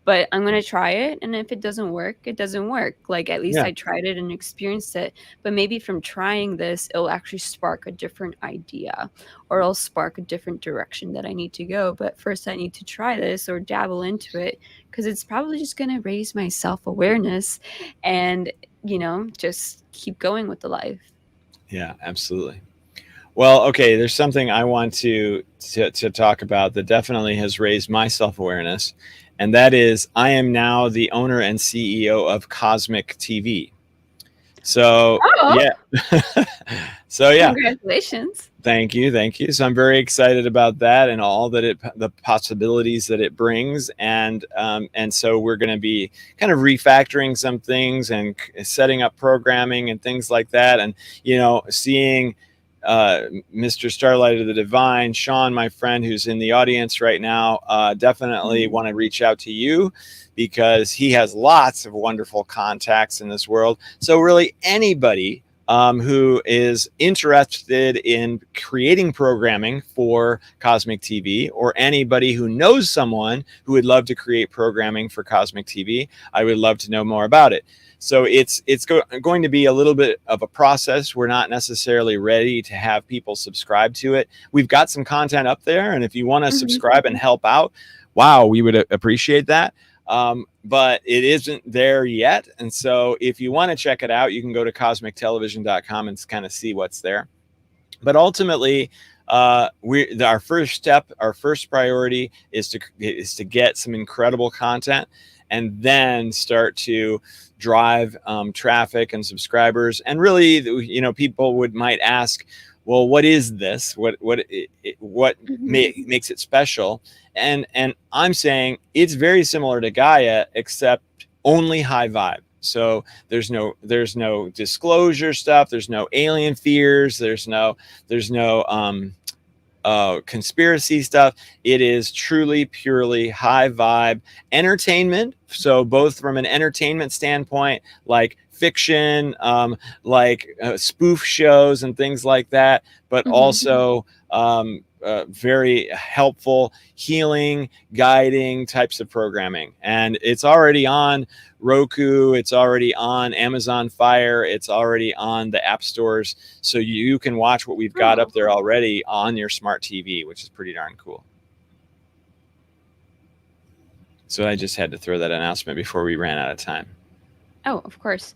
But I'm gonna try it, and if it doesn't work, it doesn't work. Like, at least Yeah. I tried it and experienced it. But maybe from trying this, it'll actually spark a different idea, or it'll spark a different direction that I need to go. But first, I need to try this or dabble into it, because it's probably just gonna raise my self-awareness and, just keep going with the life. Yeah, absolutely. Well, okay, there's something I want to talk about that definitely has raised my self-awareness, and that is I am now the owner and CEO of Cosmic TV. So, Oh, yeah. So, yeah, congratulations. thank you, thank you. So I'm very excited about that and all that the possibilities that it brings, and so we're going to be kind of refactoring some things and setting up programming and things like that, and seeing Mr. Starlight of the Divine, Sean, my friend who's in the audience right now, definitely Mhm. want to reach out to you because he has lots of wonderful contacts in this world. So really anybody who is interested in creating programming for Cosmic TV, or anybody who knows someone who would love to create programming for Cosmic TV, I would love to know more about it. So it's going to be a little bit of a process. We're not necessarily ready to have people subscribe to it. We've got some content up there, and if you want to Mhm. subscribe and help out, wow, we would appreciate that. But it isn't there yet. And so if you want to check it out, you can go to cosmictelevision.com and kind of see what's there. But ultimately, our first step, our first priority is to get some incredible content, and then start to drive traffic and subscribers. And really, people might ask, well, what is this? What Mhm. makes it special? and I'm saying it's very similar to Gaia, except only high vibe. So there's no disclosure stuff. There's no alien fears. There's no conspiracy stuff. It is truly, purely high vibe entertainment. So both from an entertainment standpoint, like fiction, spoof shows and things like that, but Mhm. also very helpful, healing, guiding types of programming. And it's already on Roku, it's already on Amazon Fire, it's already on the app stores. So you can watch what we've got Oh. up there already on your smart TV, which is pretty darn cool. So I just had to throw that announcement before we ran out of time. Oh, of course.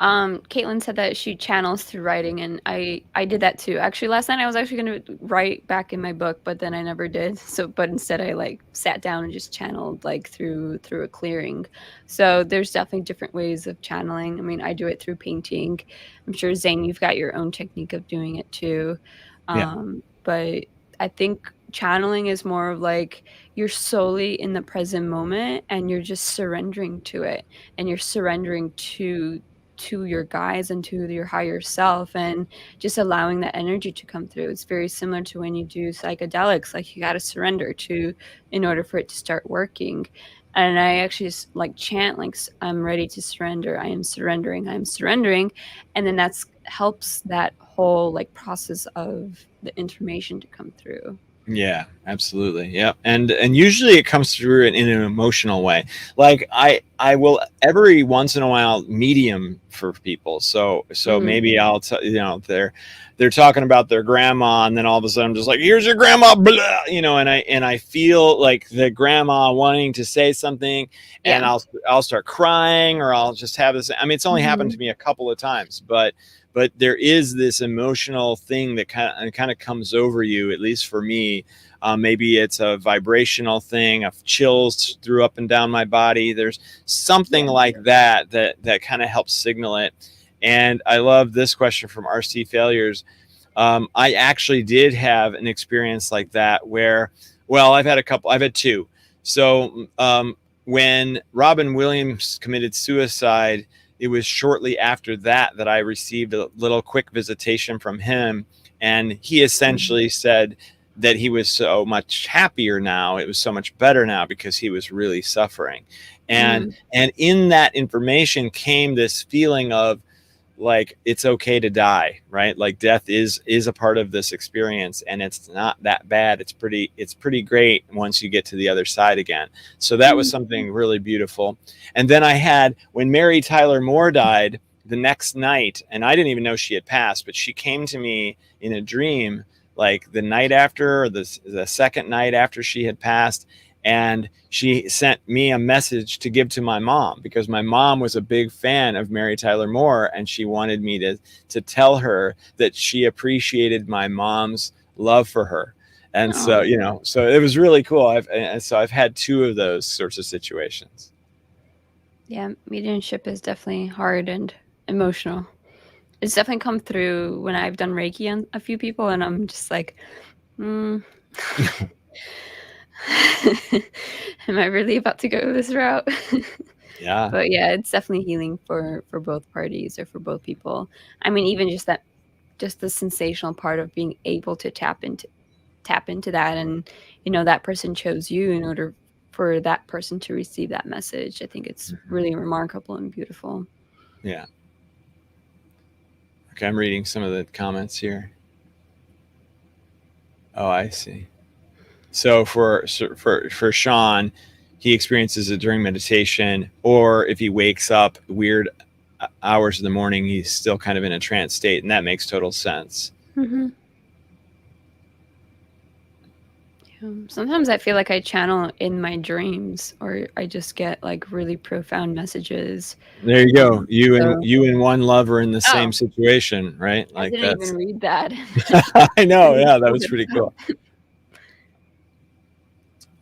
Caitlin said that she channels through writing, and I did that too. Actually, last night I was actually going to write back in my book, but then I never did. So, but instead I like sat down and just channeled like through a clearing. So there's definitely different ways of channeling. I mean, I do it through painting. I'm sure Zane, you've got your own technique of doing it too. Yeah. But I think channeling is more of like you're solely in the present moment and you're just surrendering to it, and you're surrendering to your guides and to your higher self, and just allowing that energy to come through. It's very similar to when you do psychedelics, like you got to surrender to in order for it to start working. And I actually just like chant like I'm ready to surrender, I am surrendering, I am surrendering. And then that's helps that whole like process of the information to come through. Yeah, absolutely. Yeah. And usually it comes through in an emotional way. Like I will every once in a while medium for people. So Mm. maybe I'll tell they're talking about their grandma, and then all of a sudden I'm just like, here's your grandma, blah, and I feel like the grandma wanting to say something, and Yeah. I'll start crying, or I'll just have this. I mean, it's only happened Mhm. to me a couple of times, but there is this emotional thing that kind of comes over you, at least for me. Maybe it's a vibrational thing of chills through up and down my body. There's something Yeah. like that kind of helps signal it. And I love this question from RC Failures. I actually did have an experience like that where, well, I've had two. So when Robin Williams committed suicide, it was shortly after that I received a little quick visitation from him. And he Mhm. essentially said that he was so much happier now. It was so much better now because he was really suffering. And Mm. and in that information came this feeling of, like, it's okay to die, right? Like, death is a part of this experience, and it's not that bad. It's pretty great once you get to the other side again. So that was Mm. something really beautiful. And then I had, when Mary Tyler Moore died, the next night, and I didn't even know she had passed, but she came to me in a dream, like the night after, or the second night after she had passed, and she sent me a message to give to my mom, because my mom was a big fan of Mary Tyler Moore, and she wanted me to tell her that she appreciated my mom's love for her. And so, Oh. so it was really cool. I've had two of those sorts of situations. Yeah, mediumship is definitely hard and emotional. It's definitely come through when I've done Reiki on a few people, and I'm just like, mm. Am I really about to go this route? Yeah. But yeah, it's definitely healing for both parties or for both people. I mean, even just the sensational part of being able to tap into that, and that person chose you in order for that person to receive that message. I think it's Mhm. really remarkable and beautiful. Yeah. Okay, I'm reading some of the comments here. Oh, I see. So for Sean, he experiences it during meditation, or if he wakes up weird hours of the morning, he's still kind of in a trance state, and that makes total sense. Hmm. Sometimes I feel like I channel in my dreams, or I just get like really profound messages. There you go. So, You and one love are in the oh, same situation, right? I Like, didn't even that's read that. I know. Didn't Yeah, that pull was it pretty out. cool.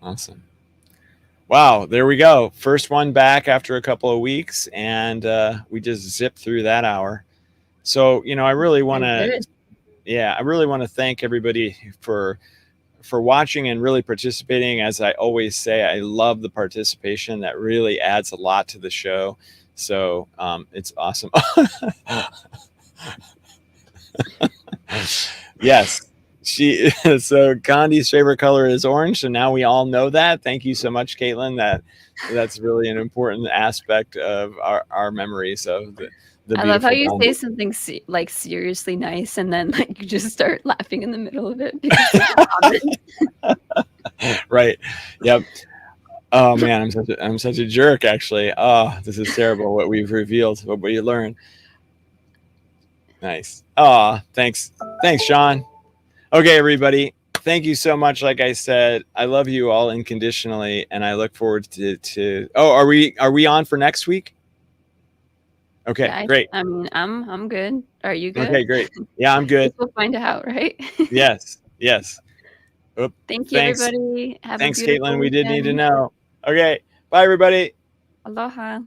Awesome. Wow, there we go. First one back after a couple of weeks, and we just zipped through that hour. So, I really want I to, did. yeah, I really want to thank everybody for for watching and really participating. As I always say, I love the participation. That really adds a lot to the show. So it's awesome. Yes. So Gandhi's favorite color is orange. So now we all know that. Thank you so much, Caitlin. That's really an important aspect of our memories of the I love how beautiful you Gandhi. say something like seriously nice, and then like you just start laughing in the middle of it because of the comment. Right. Yep. Oh man, I'm such a jerk. Actually, oh, this is terrible. What we've revealed, what we learned. Nice. Oh, thanks, Sean. Okay, everybody. Thank you so much. Like I said, I love you all unconditionally, and I look forward to. Oh, are we on for next week? Okay, Yeah, great. I mean, I'm good. Are you good? Okay, great. Yeah, I'm good. Guess we'll find out, right? Yes, yes. Oop, Thank you, thanks, everybody. Have a thanks, beautiful Caitlin. We did need to weekend. know. Okay, bye, everybody. Aloha.